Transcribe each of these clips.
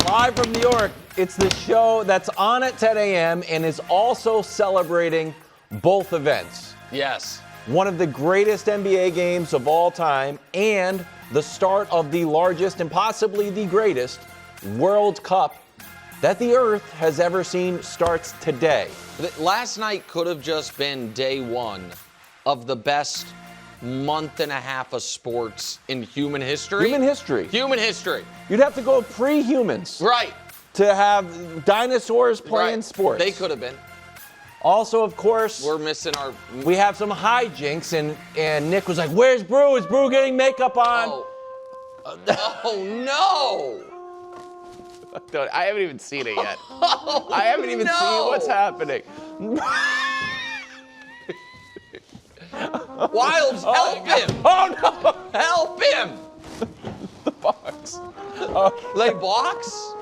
Live from New York, it's the show that's on at 10 a.m. and is also celebrating both events. Yes. One of the greatest NBA games of all time and the start of the largest and possibly the greatest World Cup that the Earth has ever seen starts today. Last night could have just been day one of the best month and a half of sports in human history. Human history. Human history. You'd have to go pre-humans. Right. To have dinosaurs playing sports. They could have been. Also, of course, we're missing our... We have some hijinks, and Nick was like, where's Brew? Is Brew getting makeup on? Oh no! I haven't even seen it yet. I haven't even seen what's happening. Wilds, help him! Oh, no! Help him! The box. Lay box?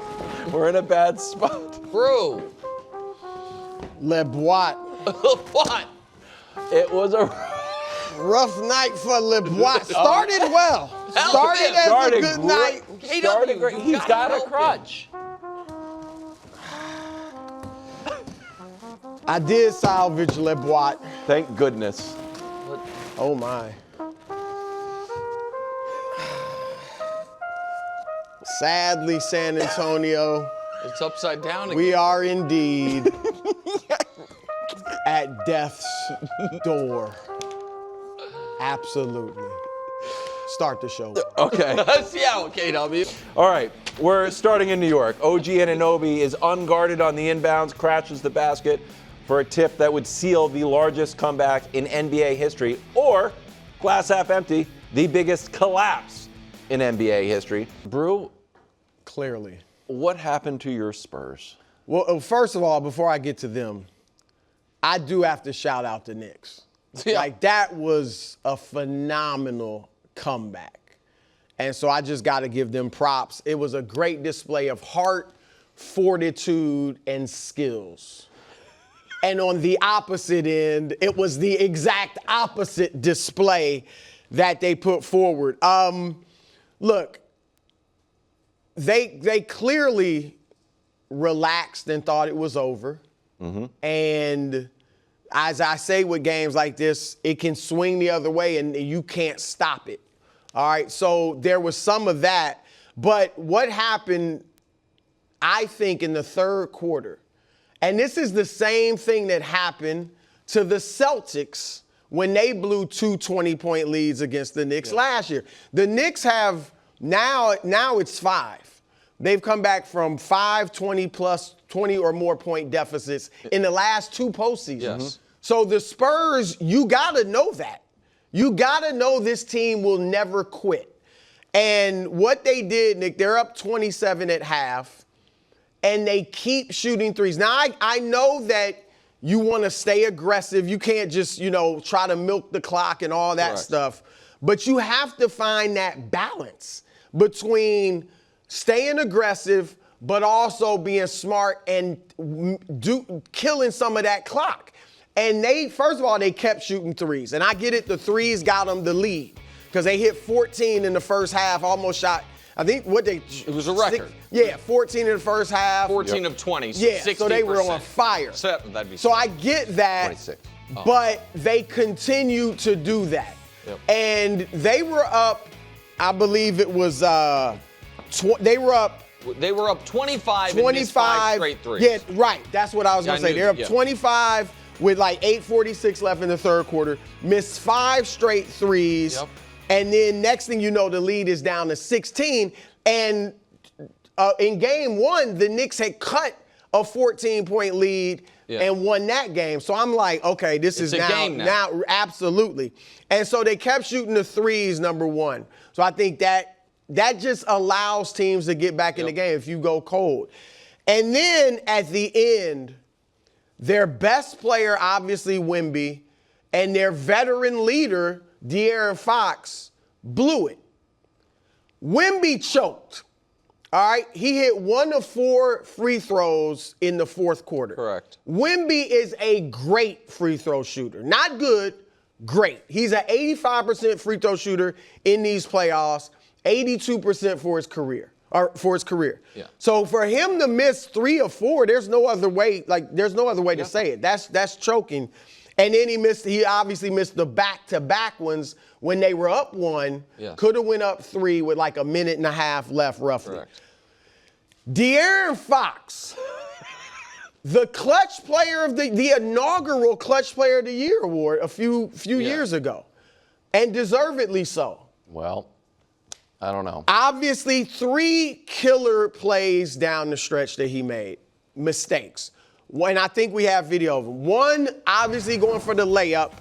We're in a bad spot. Brew. Le Bois. What? It was a rough night for Le Bois. Started well. Started as a good night. Started great. He's got a crutch. I did salvage Le Bois. Thank goodness. Oh my. Sadly, San Antonio. It's upside down again. We are indeed at death's door. Absolutely. Start the show. Okay. Yeah, KW. All right, we're starting in New York. OG Anunoby is unguarded on the inbounds, crashes the basket for a tip that would seal the largest comeback in NBA history, or, glass half empty, the biggest collapse in NBA history. Brew, clearly. What happened to your Spurs? Well, first of all, before I get to them, I do have to shout out the Knicks. Yeah. Like, that was a phenomenal comeback. And so I just got to give them props. It was a great display of heart, fortitude, and skills. And on the opposite end, it was the exact opposite display that they put forward. Look, they clearly relaxed and thought it was over. Mm-hmm. And as I say with games like this, it can swing the other way and you can't stop it. All right, so there was some of that. But what happened, I think, in the third quarter, and this is the same thing that happened to the Celtics when they blew two 20-point leads against the Knicks last year. The Knicks have now it's 5. They've come back from 5 20 or more point deficits in the last 2 postseasons. Yes. So the Spurs, you got to know that. You got to know this team will never quit. And what they did, Nick, they're up 27 at half, and they keep shooting threes. Now, I know that you want to stay aggressive. You can't just, try to milk the clock and all that stuff. But you have to find that balance between staying aggressive but also being smart and killing some of that clock. And first of all, they kept shooting threes. And I get it, the threes got them the lead because they hit 14 in the first half, almost shot, I think, it was a record. 14 in the first half. 14 of 20, so yeah, 60%. So they were on fire. So I get that, 26. But they continue to do that. Yep. And they were up, I believe it was, they were up 25 and missed 5 straight threes. Yeah, right. That's what I was going to say. They're up 25 with like 8:46 left in the third quarter, missed 5 straight threes. Yep. And then next thing you know, the lead is down to 16. And in game 1, the Knicks had cut a 14-point lead and won that game. So I'm like, okay, this is now absolutely. And so they kept shooting the threes, number 1. So I think that just allows teams to get back in the game if you go cold. And then at the end, their best player, obviously Wemby, and their veteran leader, De'Aaron Fox, blew it. Wemby choked. All right, he hit 1 of 4 free throws in the fourth quarter. Correct. Wemby is a great free throw shooter. Not good, great. He's an 85% free throw shooter in these playoffs, 82% for his career. or for his career. Yeah. So for him to miss 3 or 4, there's no other way. Like there's no other way to say it. That's choking. And then he obviously missed the back-to-back ones when they were up 1. Yeah. Could have went up 3 with like a minute and a half left roughly. Correct. De'Aaron Fox, the clutch player of the inaugural Clutch Player of the Year award a few years ago, and deservedly so. Well, I don't know. Obviously, 3 killer plays down the stretch that he made, mistakes. And I think we have video of them. One, obviously going for the layup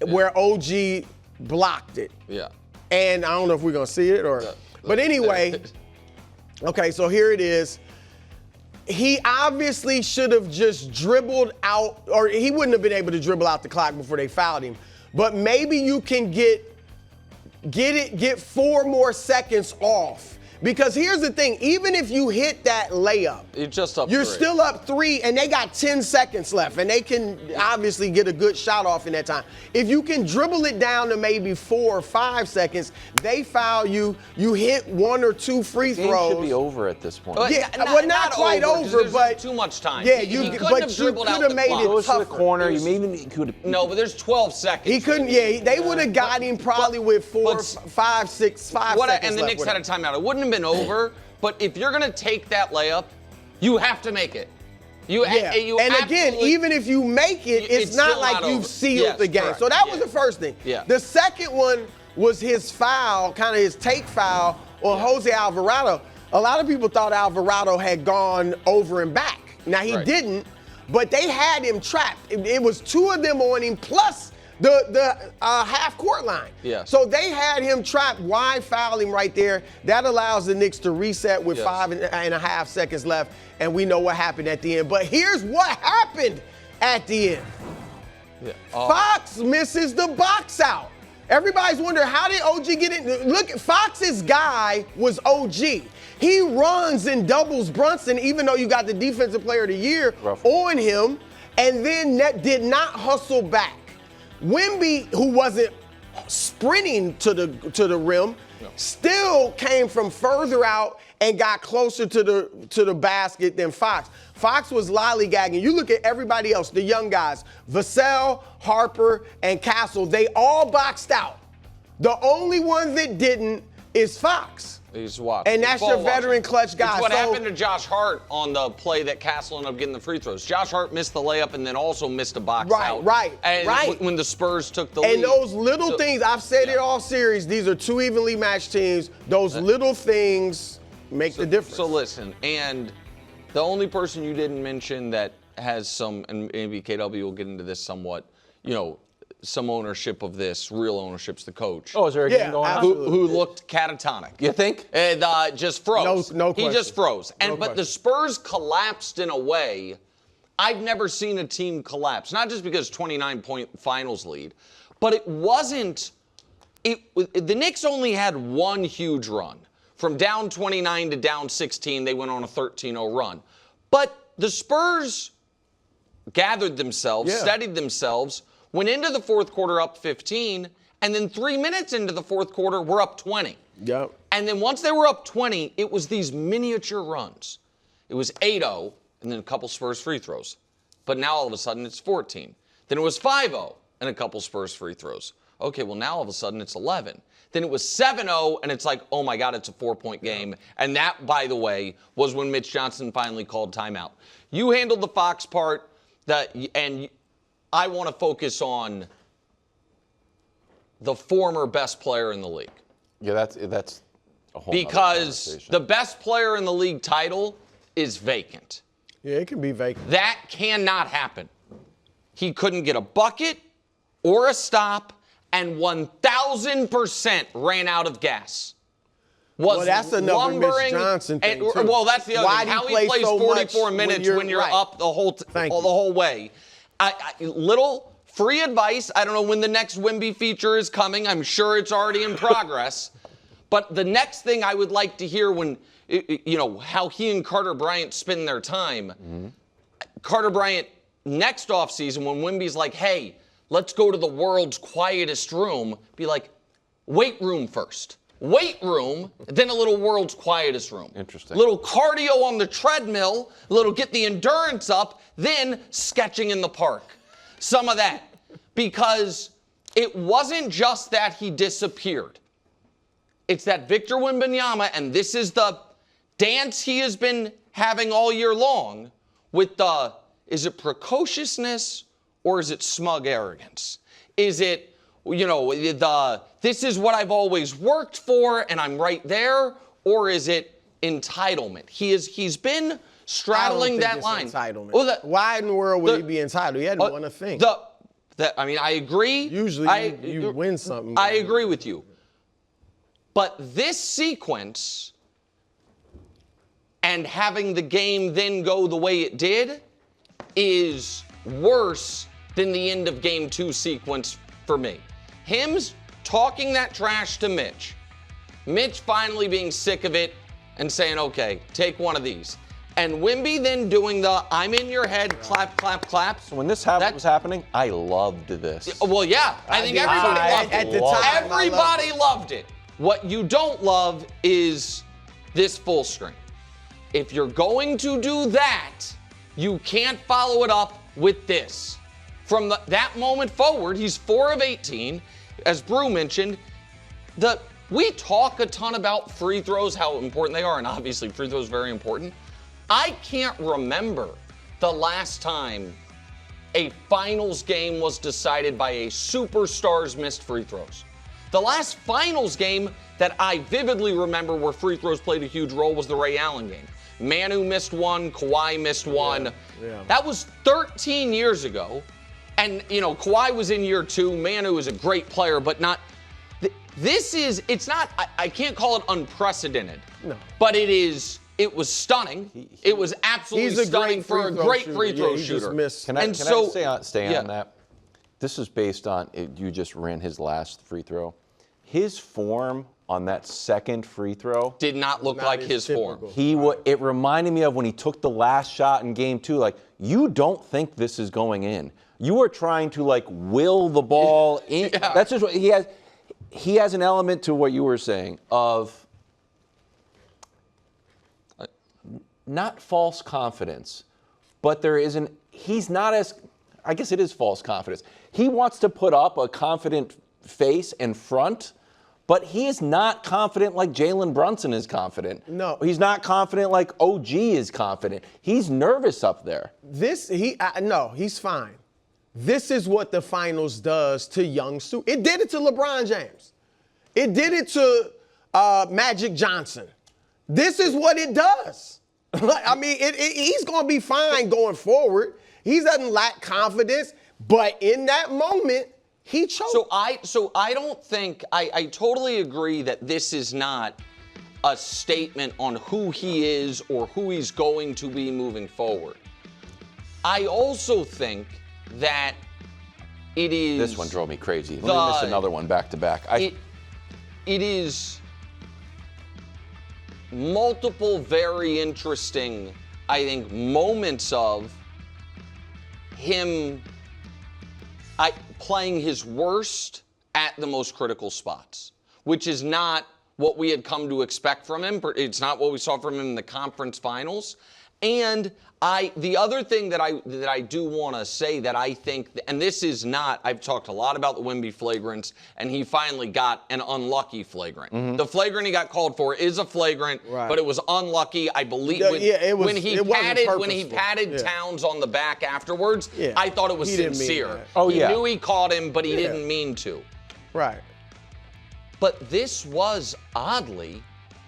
where OG blocked it. Yeah. And I don't know if we're going to see it but anyway, okay, so here it is. He obviously should have just dribbled out, or he wouldn't have been able to dribble out the clock before they fouled him. But maybe you can get 4 more seconds off. Because here's the thing, even if you hit that layup, you're still up 3, and they got 10 seconds left, and they can obviously get a good shot off in that time. If you can dribble it down to maybe 4 or 5 seconds, they foul you, you hit 1 or 2 free throws. The game should be over at this point. Yeah, not quite over, but too much time. Yeah, he couldn't have dribbled out the made clock. it Goes to the tougher. corner. You maybe could. No, but there's 12 seconds. He couldn't. Yeah, they would have got him probably with 4, 5, 6, 5 seconds And the left Knicks had a timeout. It wouldn't have been over. But if you're going to take that layup, you have to make it. You again, even if you make it, it's not like you've sealed the game. Correct. So that was the first thing. Yeah. The second one was his foul, kind of his take foul on Jose Alvarado. A lot of people thought Alvarado had gone over and back. Now, he didn't, but they had him trapped. It was 2 of them on him plus the half-court line. Yeah. So they had him trapped. Why foul him right there? That allows the Knicks to reset with 5.5 seconds left, and we know what happened at the end. But here's what happened at the end. Yeah. Fox misses the box out. Everybody's wondering, how did OG get in? Look, Fox's guy was OG. He runs and doubles Brunson, even though you got the Defensive Player of the Year on him, and then did not hustle back. Wemby, who wasn't sprinting to the rim, still came from further out and got closer to the basket than Fox. Fox was lollygagging. You look at everybody else, the young guys, Vassell, Harper, and Castle, they all boxed out. The only one that didn't is Fox. He's watching. And that's your veteran clutch guy. It's what happened to Josh Hart on the play that Castle ended up getting the free throws. Josh Hart missed the layup and then also missed a box out. Right. When the Spurs took the lead. And those little things, I've said it all series, these are 2 evenly matched teams. Those little things make the difference. So listen, and the only person you didn't mention that has some, and maybe KW will get into this somewhat, some ownership of this, real ownership's the coach. Oh, is there a game going on? Who looked catatonic. You think? And just froze. No question. He just froze. But the Spurs collapsed in a way I've never seen a team collapse. Not just because 29-point finals lead, but it wasn't. The Knicks only had one huge run. From down 29 to down 16, they went on a 13-0 run. But the Spurs gathered themselves, steadied themselves, went into the fourth quarter up 15, and then 3 minutes into the fourth quarter, we're up 20. Yep. And then once they were up 20, it was these miniature runs. It was 8-0, and then a couple Spurs free throws. But now all of a sudden it's 14. Then it was 5-0, and a couple Spurs free throws. Okay, well now all of a sudden it's 11. Then it was 7-0, and it's like, oh my God, it's a 4-point game. And that, by the way, was when Mitch Johnson finally called timeout. You handled the Fox part, and I want to focus on the former best player in the league. Yeah, that's a whole because the best player in the league title is vacant. Yeah, it can be vacant. That cannot happen. He couldn't get a bucket or a stop, and 1,000% ran out of gas. Well, that's another Mitch Johnson thing, too. Well, that's the other thing. How he plays so 44 minutes when you're up the whole way. Little free advice. I don't know when the next Wemby feature is coming. I'm sure it's already in progress. But the next thing I would like to hear when, how he and Carter Bryant spend their time. Mm-hmm. Carter Bryant, next offseason, when Wemby's like, hey, let's go to the world's quietest room, be like, weight room first. weight room, then a little world's quietest room. Interesting. Little cardio on the treadmill, a little get the endurance up, then sketching in the park. Some of that. Because it wasn't just that he disappeared. It's that Victor Wembanyama, and this is the dance he has been having all year long with the, is it precociousness or is it smug arrogance? Is it, this is what I've always worked for and I'm right there, or is it entitlement? He's been straddling that line. Entitlement. Well, why in the world would he be entitled? He hadn't won a thing. I agree. Usually you win something. I agree with you. But this sequence and having the game then go the way it did is worse than the end of game 2 sequence for me. Him's talking that trash to Mitch. Mitch finally being sick of it and saying, okay, take one of these. And Wemby then doing the I'm in your head, clap, clap, clap. So when this was happening, I loved this. Well, yeah. I think everybody loved it. At the time, Everybody loved it. What you don't love is this full screen. If you're going to do that, you can't follow it up with this. From that moment forward, he's 4 of 18. As Brew mentioned, we talk a ton about free throws, how important they are, and obviously free throws are very important. I can't remember the last time a finals game was decided by a superstar's missed free throws. The last finals game that I vividly remember where free throws played a huge role was the Ray Allen game. Manu missed one, Kawhi missed one. Yeah. That was 13 years ago. And, Kawhi was in year 2. Manu is a great player, but not. It's not, I can't call it unprecedented. No. But it was stunning. It was absolutely stunning for a great free throw shooter. Can I stay on that? This is based on, you just ran his last free throw. His form on that second free throw did not look like his form. It reminded me of when he took the last shot in game 2. Like, you don't think this is going in. You are trying to will the ball in. Yeah. That's just what he has. He has an element to what you were saying of not false confidence, but he's not as, I guess it is false confidence. He wants to put up a confident face and front, but he is not confident like Jalen Brunson is confident. No. He's not confident like OG is confident. He's nervous up there. No, he's fine. This is what the finals does to young It did it to LeBron James. It did it to Magic Johnson. This is what it does. He's going to be fine going forward. He doesn't lack confidence, but in that moment, he choked. So I don't think, I totally agree that this is not a statement on who he is or who he's going to be moving forward. I also think that it is... This one drove me crazy. Let me miss another one back to back. It is multiple very interesting, I think, moments of him playing his worst at the most critical spots, which is not what we had come to expect from him. It's not what we saw from him in the conference finals. And the other thing that I do want to say that I think, and this is not, I've talked a lot about the Wemby flagrants, and he finally got an unlucky flagrant. Mm-hmm. The flagrant he got called for is a flagrant, right, but it was unlucky. I believe when he patted Towns on the back afterwards, I thought it was sincere. He knew he caught him, but he didn't mean to. Right. But this was oddly,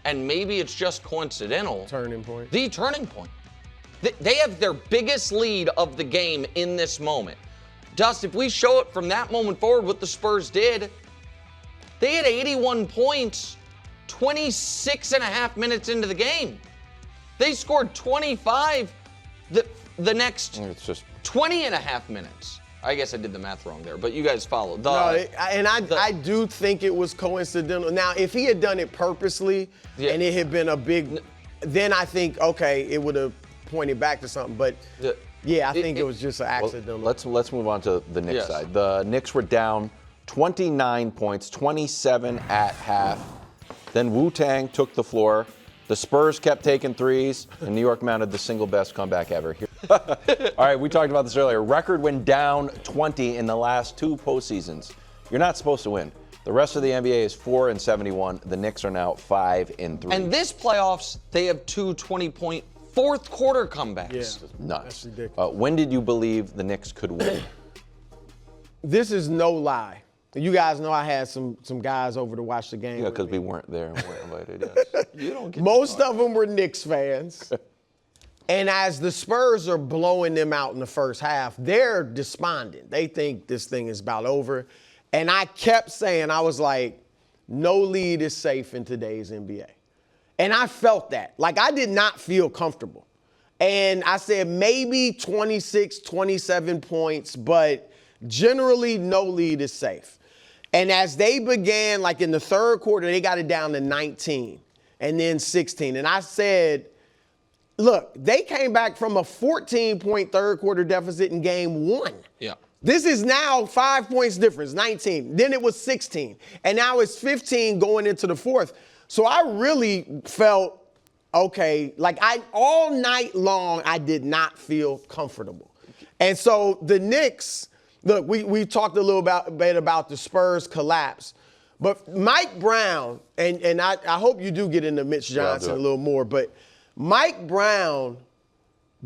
and maybe it's just coincidental, the turning point. They have their biggest lead of the game in this moment. Dust, if we show it from that moment forward, what the Spurs did, they had 81 points 26 and a half minutes into the game. They scored 25 the next 20 and a half minutes. I guess I did the math wrong there, but you guys followed. I do think it was coincidental. Now, if he had done it purposely and it had been a big, then I think, okay, it would have pointed back to something. But I think it was just an accidental. Well, let's move on to the Knicks side. The Knicks were down 29 points, 27 at half. Then Wu-Tang took the floor. The Spurs kept taking threes, and New York mounted the single best comeback ever. All right, we talked about this earlier. Record went down 20 in the last 2 postseasons. You're not supposed to win. The rest of the NBA is 4-71. The Knicks are now 5-3. And this playoffs, they have 2 20-point fourth quarter comebacks. Yeah, nuts. that's ridiculous. When did you believe the Knicks could win? This is no lie. You guys know I had some guys over to watch the game. Yeah, because we weren't there and weren't invited. Yes. You don't get Most of them were Knicks fans. And as the Spurs are blowing them out in the first half, they're despondent. They think this thing is about over. And I kept saying, I was like, no lead is safe in today's NBA. And I felt that. Like, I did not feel comfortable. And I said maybe 26, 27 points, but generally no lead is safe. And as they began, like in the third quarter, they got it down to 19 and then 16. And I said, look, they came back from a 14-point third quarter deficit in game 1. Yeah. This is now 5 points difference, 19. Then it was 16. And now it's 15 going into the fourth. So I really felt, okay, like all night long, I did not feel comfortable. And so the Knicks, look, we talked a little bit about the Spurs collapse. But Mike Brown, and I hope you do get into Mitch Johnson a little more, but Mike Brown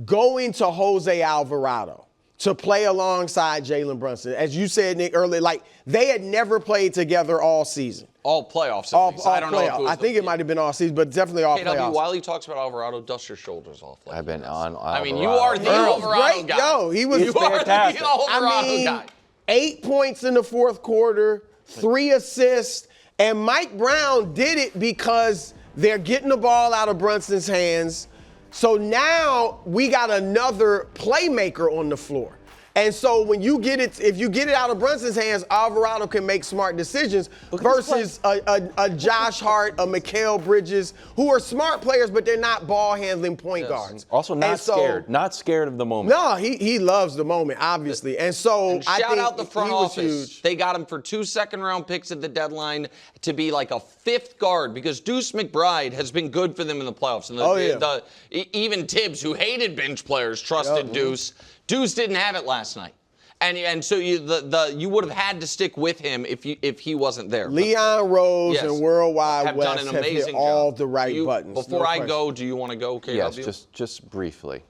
going to Jose Alvarado to play alongside Jalen Brunson. As you said, Nick, earlier, like they had never played together all season. All playoffs. I don't know. I think it might have been all season, but definitely all playoffs. While he talks about Alvarado, dust your shoulders off. I've been on Alvarado. I mean, you are the Alvarado guy. Yo, he was fantastic. The Alvarado guy. 8 points in the fourth quarter, 3 assists, and Mike Brown did it because they're getting the ball out of Brunson's hands. So now we got another playmaker on the floor. And so when you get it, if you get it out of Brunson's hands, Alvarado can make smart decisions versus a Josh Hart, a Mikal Bridges, who are smart players, but they're not ball-handling point guards. Also not scared. Not scared of the moment. No, he loves the moment, obviously. And so and shout out the front office. They got him for 2 second-round picks at the deadline to be like a 5th guard because Deuce McBride has been good for them in the playoffs. And even Tibbs, who hated bench players, trusted Deuce. Deuce didn't have it last night, and so you would have had to stick with him if he wasn't there. Leon Rose and Worldwide West done an amazing hit all job. the right buttons. Before I go, do you want to go, KW? Yes, just briefly.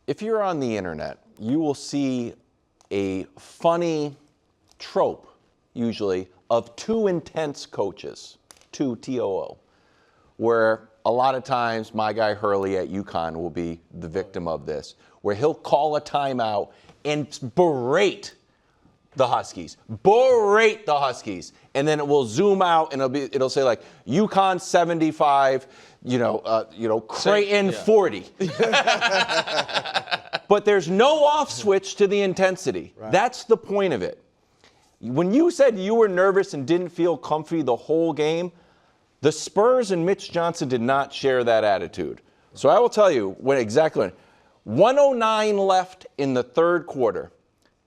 If you're on the internet, you will see a funny trope, usually, of 2 intense coaches, 2 TOO, where a lot of times my guy Hurley at UConn will be the victim of this, where he'll call a timeout and berate the Huskies. And then it will zoom out and it'll say like UConn 75, Creighton 40. But there's no off switch to the intensity. Right. That's the point of it. When you said you were nervous and didn't feel comfy the whole game, the Spurs and Mitch Johnson did not share that attitude. So I will tell you when 109 left in the third quarter.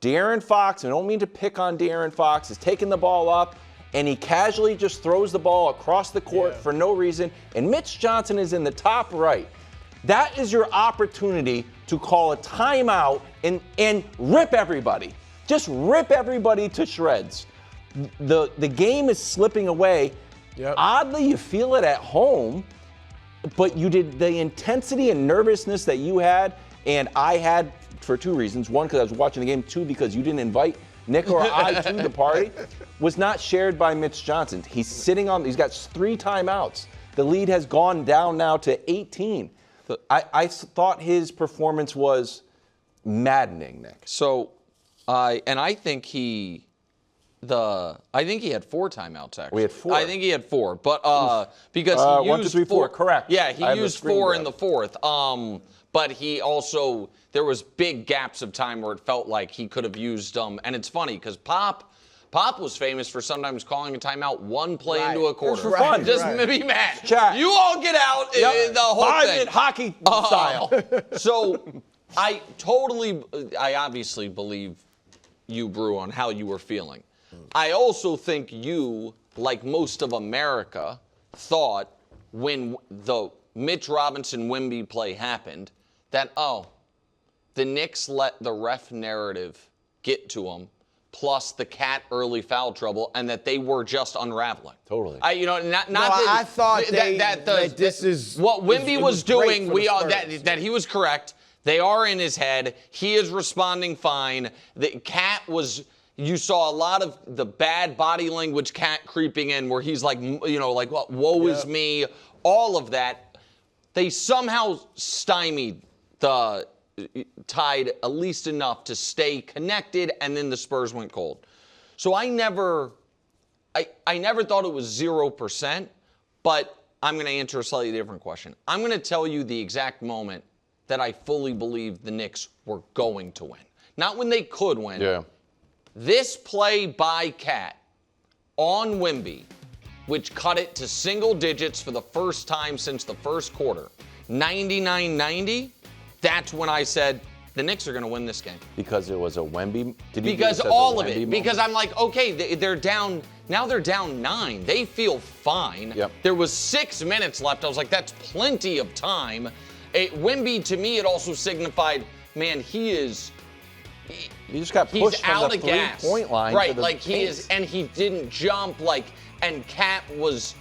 De'Aaron Fox, I don't mean to pick on De'Aaron Fox, is taking the ball up, and he casually just throws the ball across the court for no reason, and Mitch Johnson is in the top right. That is your opportunity to call a timeout and rip everybody. Just rip everybody to shreds. The game is slipping away. Yep. Oddly, you feel it at home, but you did the intensity and nervousness that you had, and I had for 2 reasons. 1, because I was watching the game. 2, because you didn't invite Nick or I to the party, was not shared by Mitch Johnson. He's got 3 timeouts. The lead has gone down now to 18. I thought his performance was maddening, Nick. So, I think he had 4 timeouts, actually. We had 4. I think he had 4, but because he used 1, 2, 3, 4. Correct. Yeah, he used 4 in the fourth. But he also, there was big gaps of time where it felt like he could have used them. And it's funny because Pop was famous for sometimes calling a timeout 1 play into a quarter. For fun. Just be mad. Chat. You all get out the whole 5-minute hockey style. So I obviously believe you, Brew, on how you were feeling. I also think you, like most of America, thought when the Mitch Robinson-Wemby play happened that, the Knicks let the ref narrative get to them, plus the Cat early foul trouble, and that they were just unraveling. Totally. I thought that this is what Wemby was doing. Spurs. That he was correct. They are in his head. He is responding fine. The Cat was. You saw a lot of the bad body language Cat creeping in, where he's like, what? Woe is me. All of that. They somehow stymied the Tide at least enough to stay connected, and then the Spurs went cold. So I never thought it was 0%, but I'm going to answer a slightly different question. I'm going to tell you the exact moment that I fully believed the Knicks were going to win. Not when they could win. Yeah. This play by Cat on Wemby, which cut it to single digits for the first time since the first quarter, 99-90, that's when I said the Knicks are going to win this game. Because it was a Wemby? Because all of it. Because I'm like, okay, they're down. Now they're down 9. They feel fine. Yep. There was 6 minutes left. I was like, that's plenty of time. Wemby, to me, it also signified, man, he just got pushed from out the of gas. 3-point line. Right, to like he is, and he didn't jump, and Cat was,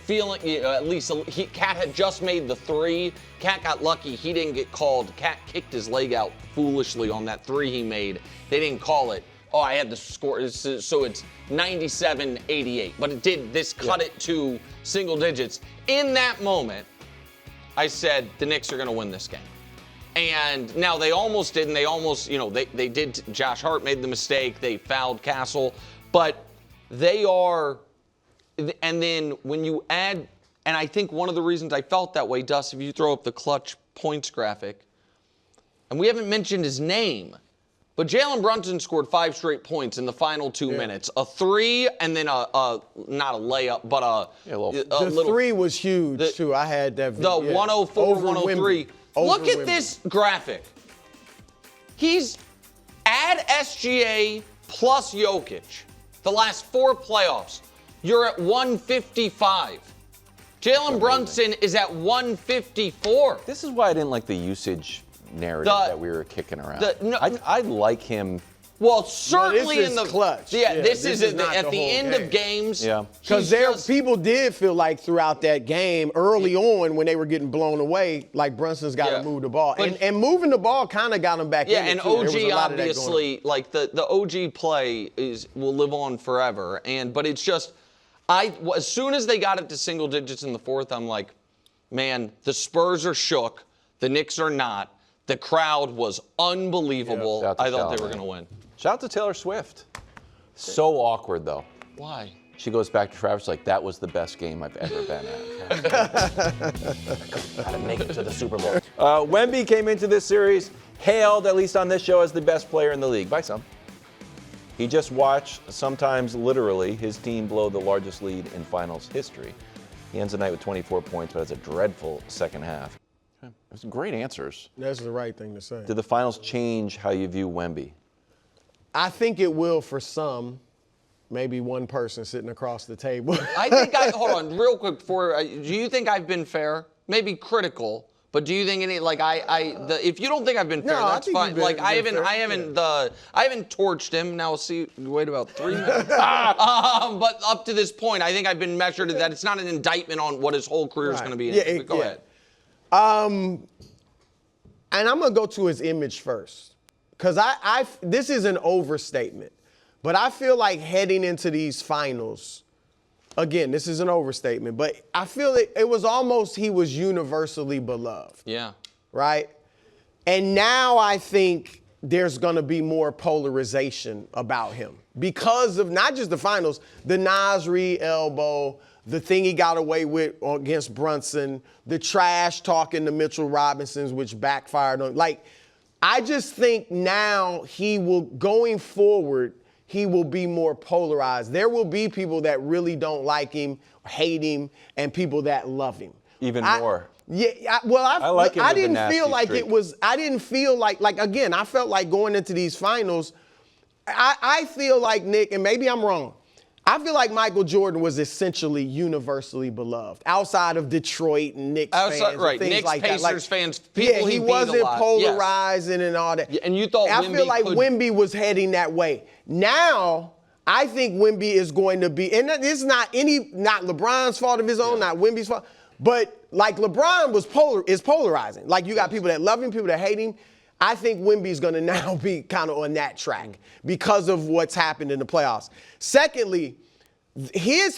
feeling, at least Cat had just made the 3. Cat got lucky. He didn't get called. Cat kicked his leg out foolishly on that 3 he made. They didn't call it. Oh, I had the score. So it's 97-88. But it did. This cut it to single digits. In that moment, I said the Knicks are going to win this game. And now they almost didn't. They almost, they did. Josh Hart made the mistake. They fouled Castle. But they are. And then when you add, and I think one of the reasons I felt that way, Dust, if you throw up the clutch points graphic, and we haven't mentioned his name, but Jalen Brunson scored 5 straight points in the final 2 minutes. A 3 and then not a layup, but the little 3 was huge, too. I had that. The 104, 103. Look at this graphic. He's add SGA plus Jokic. The last 4 playoffs. You're at 155. Jalen Brunson is at 154. This is why I didn't like the usage narrative that we were kicking around. I like him. Well, certainly in the clutch. Yeah, this is at the end of games. Yeah. Because people did feel like throughout that game, early on when they were getting blown away, like Brunson's got to move the ball. And moving the ball kind of got him back in. Yeah, and OG obviously, like the OG play will live on forever. But it's just, as soon as they got it to single digits in the 4th, I'm like, man, the Spurs are shook. The Knicks are not. The crowd was unbelievable. Yeah, I thought they were going to win. Shout out to Taylor Swift. So awkward, though. Why? She goes back to Travis like, that was the best game I've ever been at. How to make it to the Super Bowl. Wemby came into this series hailed, at least on this show, as the best player in the league by some. He just watched, sometimes literally, his team blow the largest lead in finals history. He ends the night with 24 points, but has a dreadful second half. Those are great answers. That's the right thing to say. Did the finals change how you view Wemby? I think it will for some. Maybe one person sitting across the table. I think hold on, real quick before. Do you think I've been fair? Maybe critical, but do you think if you don't think I've been fair, that's fine. I haven't torched him. Now we'll see. Wait about 3 minutes. But up to this point, I think I've been measured that it's not an indictment on what his whole career is going to be. Go ahead. And I'm going to go to his image first. Because this is an overstatement. But I feel like heading into these finals, again, this is an overstatement, but I feel it was almost he was universally beloved. Yeah. Right? And now I think there's going to be more polarization about him because of not just the finals, the Nasri elbow, the thing he got away with against Brunson, the trash talking to Mitchell Robinsons, which backfired on. I just think now going forward, he will be more polarized. There will be people that really don't like him, hate him, and people that love him. Even more. Yeah, I like him. I didn't feel like it was. I didn't feel like again. I felt like going into these finals, I feel like, Nick, and maybe I'm wrong, I feel like Michael Jordan was essentially universally beloved outside of Detroit and Knicks fans and things Knicks, like Pacers that. Like, fans, people he wasn't polarizing and all that. Yeah, and you thought I Wemby feel like could... Wemby was heading that way. Now, I think Wemby is going to be, and it's not LeBron's fault of his own, not Wemby's fault, but like LeBron is polarizing. Like you got people that love him, people that hate him. I think Wemby's going to now be kind of on that track because of what's happened in the playoffs. Secondly, his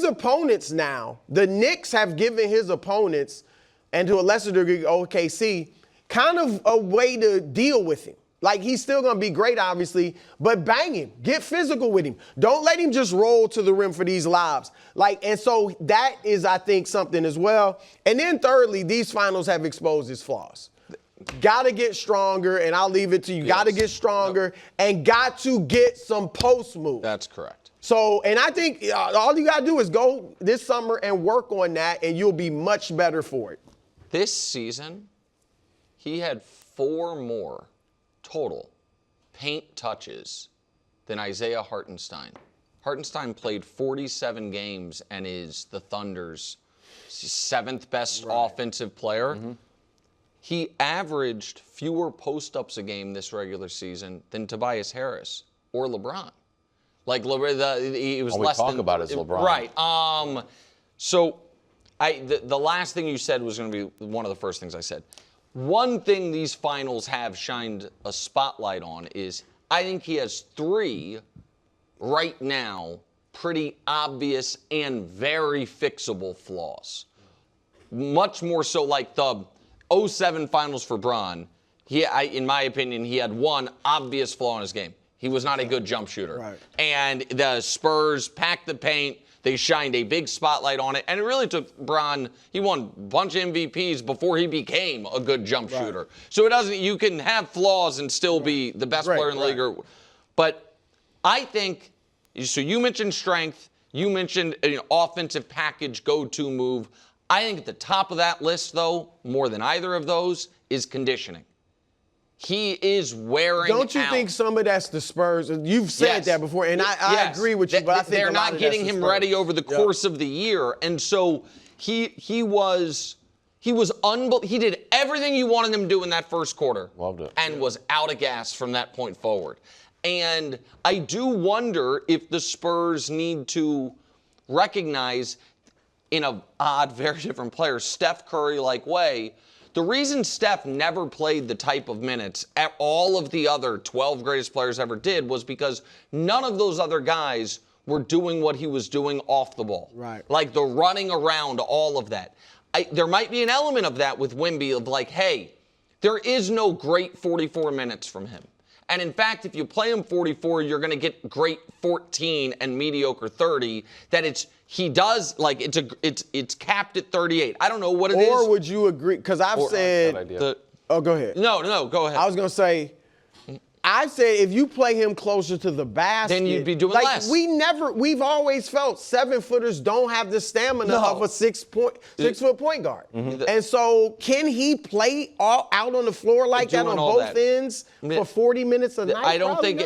opponents now, the Knicks have given his opponents, and to a lesser degree OKC, kind of a way to deal with him. Like, he's still going to be great, obviously, but bang him. Get physical with him. Don't let him just roll to the rim for these lobs. Like, and so that is, I think, something as well. And then thirdly, these finals have exposed his flaws. Got to get stronger, and I'll leave it to you. Got to get stronger and got to get some post moves. That's correct. So, and I think all you got to do is go this summer and work on that, and you'll be much better for it. This season, he had 4 more total paint touches than Isaiah Hartenstein. Hartenstein played 47 games and is the Thunder's 7th best offensive player. Mm-hmm. He averaged fewer post-ups a game this regular season than Tobias Harris or LeBron. Like, he was less than... All we talk about is LeBron. Right. So the last thing you said was going to be one of the first things I said. One thing these finals have shined a spotlight on is I think he has 3 right now pretty obvious and very fixable flaws. Much more so like the 07 finals for Bron. In my opinion, he had one obvious flaw in his game. He was not a good jump shooter. Right. And the Spurs packed the paint. They shined a big spotlight on it. And it really took Bron, he won a bunch of MVPs before he became a good jump shooter. So you can have flaws and still be the best player in the league. But I think, so you mentioned strength. You mentioned an offensive package go-to move. I think at the top of that list, though, more than either of those, is conditioning. He is wearing out. Don't you think some of that's the Spurs? You've said that before, and I agree with you, but I think they're not getting him ready over the course of the year. And so he did everything you wanted him to do in that first quarter. Loved it. And was out of gas from that point forward. And I do wonder if the Spurs need to recognize in a odd, very different player, Steph Curry-like way, the reason Steph never played the type of minutes all of the other 12 greatest players ever did was because none of those other guys were doing what he was doing off the ball. Right. Like the running around, all of that. There might be an element of that with Wemby of like, hey, there is no great 44 minutes from him. And in fact, if you play him 44, you're going to get great 14 and mediocre 30. That it's capped at 38. I don't know what it is. Or would you agree? Because I've said. Go ahead. No, go ahead. I was going to say, I said if you play him closer to the basket, then you'd be doing less. We've always felt 7-footers don't have the stamina of a 6-foot point guard. Mm-hmm. And so can he play out on the floor like that on both ends for 40 minutes a night? I don't think,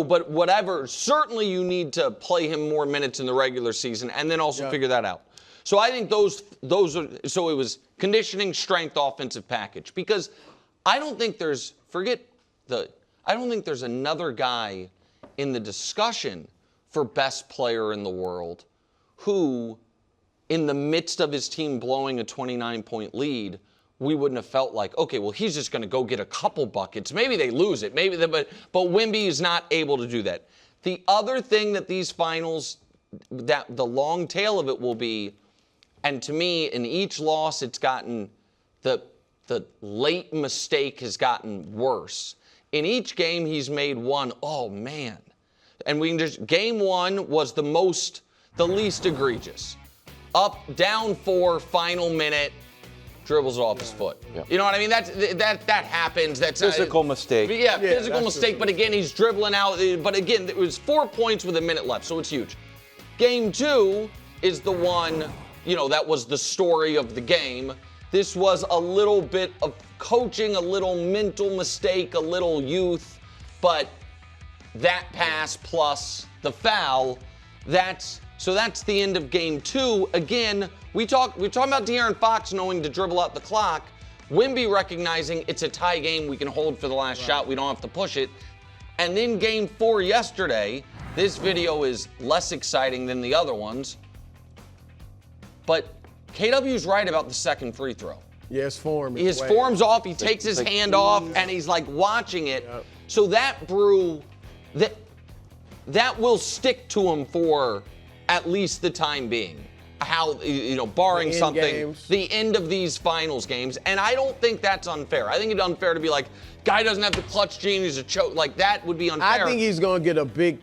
but whatever, certainly you need to play him more minutes in the regular season and then also figure that out. So I think those are, so it was conditioning, strength, offensive package. Because I don't think there's another guy in the discussion for best player in the world who, in the midst of his team blowing a 29-point lead, we wouldn't have felt like, okay, well, he's just going to go get a couple buckets. Maybe they lose it. But Wemby is not able to do that. The other thing that these finals, that the long tail of it will be, and to me, in each loss, it's gotten, the late mistake has gotten worse. In each game, he's made one, oh, man. And game 1 was the least egregious. Up, down 4, final minute, dribbles off his foot. Yeah. You know what I mean? That happens. That's physical mistake. Yeah, physical mistake. But again, he's dribbling out. But again, it was 4 points with a minute left, so it's huge. Game 2 is the one, that was the story of the game. This was a little bit of coaching, a little mental mistake, a little youth. But that pass plus the foul. That's the end of game 2. Again, we're talking about De'Aaron Fox knowing to dribble out the clock. Wemby recognizing it's a tie game, we can hold for the last shot, we don't have to push it. And then game 4 yesterday, this video is less exciting than the other ones. But KW's right about the second free throw. Yeah, his form. His form's off, he takes his hand off, and he's like watching it. Yep. So that brew, that will stick to him for at least the time being. How, barring something, the end of these finals games. And I don't think that's unfair. I think it's unfair to be like, guy doesn't have the clutch gene, he's a choke. Like, that would be unfair. I think he's going to get a big,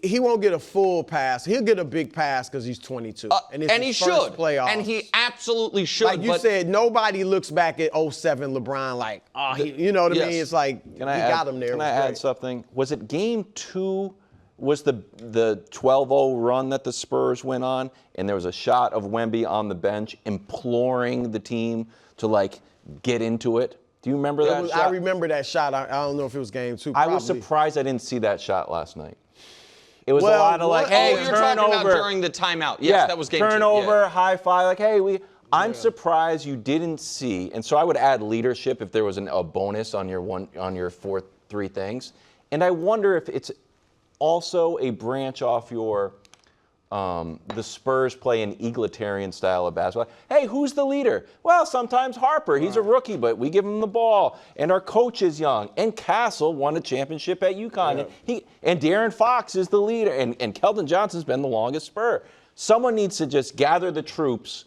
he won't get a full pass. He'll get a big pass because he's 22. And he should. Playoffs. And he absolutely should. Like you said, nobody looks back at 07 LeBron like, you know what I mean? It's like, he got him there. Can I add something? Was it game 2? Was the 12-0 run that the Spurs went on, and there was a shot of Wemby on the bench imploring the team to, like, get into it? Do you remember that shot? I remember that shot. I don't know if it was game 2. I was surprised I didn't see that shot last night. It was a lot of like, hey, you're talking about during the timeout. Yes, that was game 2. Turnover, high five, like, hey, I'm surprised you didn't see, and so I would add leadership if there was a bonus on your 3 things. And I wonder if it's also a branch off your the Spurs play an egalitarian style of basketball. Hey, who's the leader? Well, sometimes Harper. He's a rookie, but we give him the ball. And our coach is young. And Castle won a championship at UConn. Yeah. And De'Aaron Fox is the leader. And Keldon Johnson's been the longest Spur. Someone needs to just gather the troops.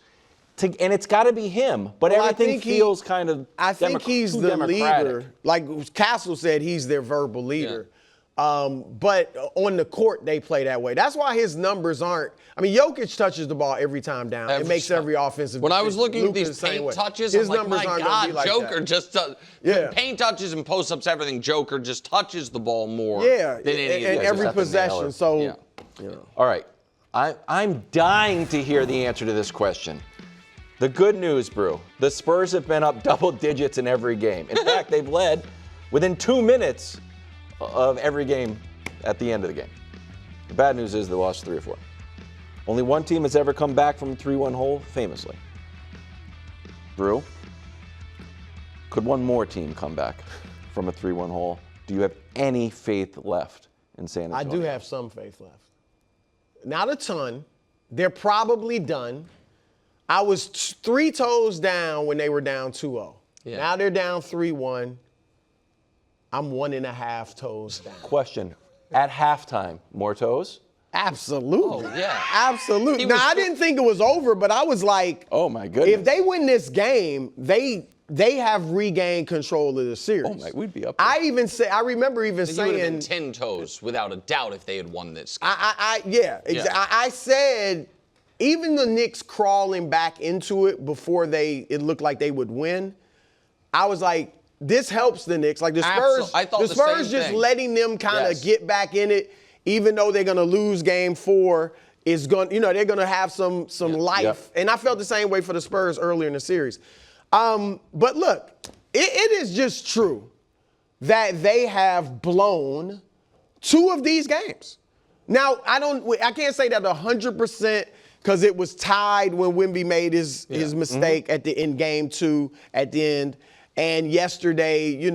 And it's got to be him. But everything feels kind of I think he's the leader. Like Castle said, he's their verbal leader. Yeah. But on the court, they play that way. That's why his numbers aren't. I mean, Jokic touches the ball every time down. It makes every offensive. When I was looking at these paint touches, I'm like, my God, Joker just paint touches and post-ups, everything. Joker just touches the ball more than any of every possession. So, all right, I'm dying to hear the answer to this question. The good news, Brew, the Spurs have been up double digits in every game. In fact, they've led within 2 minutes of every game at the end of the game. The bad news is they lost 3 or 4. Only one team has ever come back from a 3-1 hole, famously. Brew, could one more team come back from a 3-1 hole? Do you have any faith left in San Antonio? I do have some faith left. Not a ton. They're probably done. I was 3 toes down when they were down 2-0. Yeah. Now they're down 3-1. I'm 1.5 toes down. Question. At halftime, more toes? Absolutely. Oh, yeah. Absolutely. Now, I didn't think it was over, but I was like, oh, my goodness. If they win this game, they have regained control of the series. Oh, my, we'd be up there. I remember even saying. You would have been 10 toes, without a doubt, if they had won this game. I said, even the Knicks crawling back into it before it looked like they would win, I was like, this helps the Knicks. Like the Spurs, the Spurs just letting them kind of get back in it, even though they're going to lose game 4, is going, they're going to have some life. Yep. And I felt the same way for the Spurs earlier in the series. But look, it is just true that they have blown 2 of these games. Now, I can't say that 100% because it was tied when Wemby made his mistake in game 2 at the end. And yesterday,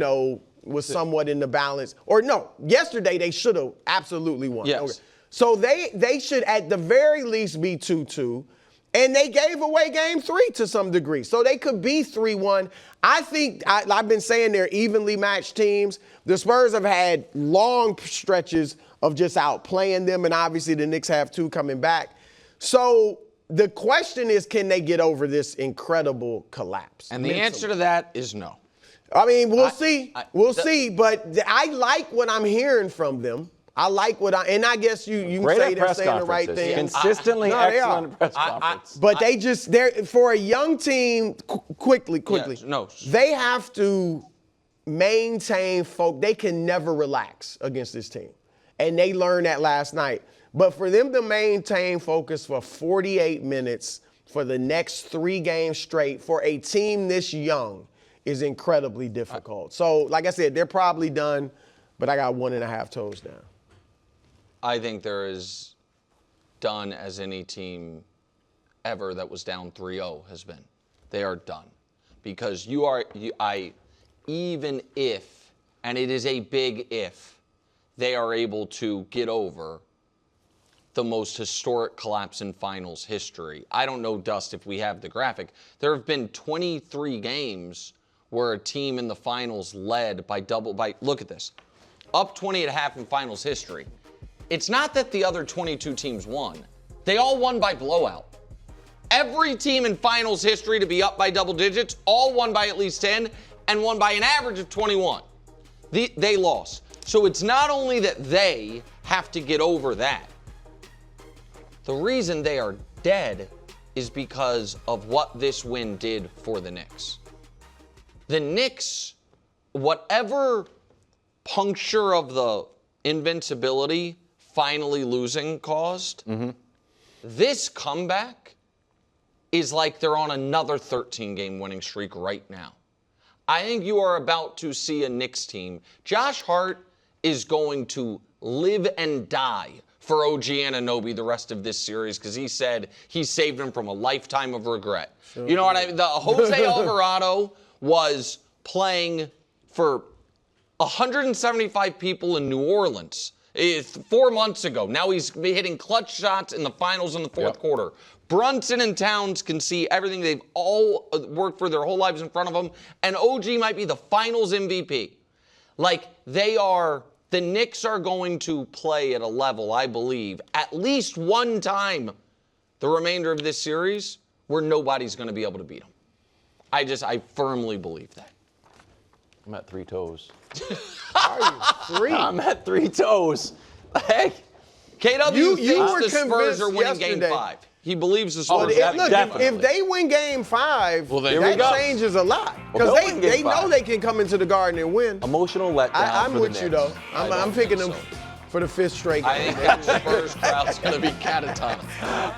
was somewhat in the balance. Or no, yesterday they should have absolutely won. Yes. Okay. So they should at the very least be 2-2. And they gave away game 3 to some degree. So they could be 3-1. I think, I've been saying they're evenly matched teams. The Spurs have had long stretches of just outplaying them. And obviously the Knicks have 2 coming back. So the question is, can they get over this incredible collapse? And the answer to that is no. I mean, we'll see. We'll see. But I like what I'm hearing from them. I like and I guess you can say they're saying the right thing. Consistently excellent press conference. But they're for a young team, quickly, they have to maintain They can never relax against this team. And they learned that last night. But for them to maintain focus for 48 minutes for the next 3 games straight for a team this young is incredibly difficult. So, like I said, they're probably done. but I got 1.5 toes down. I think they're as done as any team ever that was down 3-0 has been. They are done. Because even if, and it is a big if, they are able to get over the most historic collapse in finals history. I don't know, Dust, if we have the graphic. There have been 23 games where a team in the finals led by look at this, up 20 at half in finals history. It's not that the other 22 teams won. They all won by blowout. Every team in finals history to be up by double digits, all won by at least 10 and won by an average of 21. They lost. So it's not only that they have to get over that. The reason they are dead is because of what this win did for the Knicks. The Knicks, whatever puncture of the invincibility finally losing caused, this comeback is like they're on another 13-game winning streak right now. I think you are about to see a Knicks team. Josh Hart is going to live and die for OG Anunoby the rest of this series because he said he saved him from a lifetime of regret. Sure. You know what I mean? The Jose Alvarado was playing for 175 people in New Orleans 4 months ago. Now he's hitting clutch shots in the finals in the fourth quarter. Brunson and Towns can see everything they've all worked for their whole lives in front of them. And OG might be the finals MVP. Like, the Knicks are going to play at a level, I believe, at least one time the remainder of this series where nobody's going to be able to beat them. I firmly believe that. I'm at 3 toes. Are you 3? I'm at 3 toes. Heck. KW You thinks were the Spurs convinced are winning yesterday. Game 5. He believes the Spurs. If they win Game 5, that changes a lot. Because they know they can come into the Garden and win. Emotional letdown. I'm for with the you, Knicks. though. I'm picking them for the 5th straight game. I think the Spurs crowd's going to be catatonic.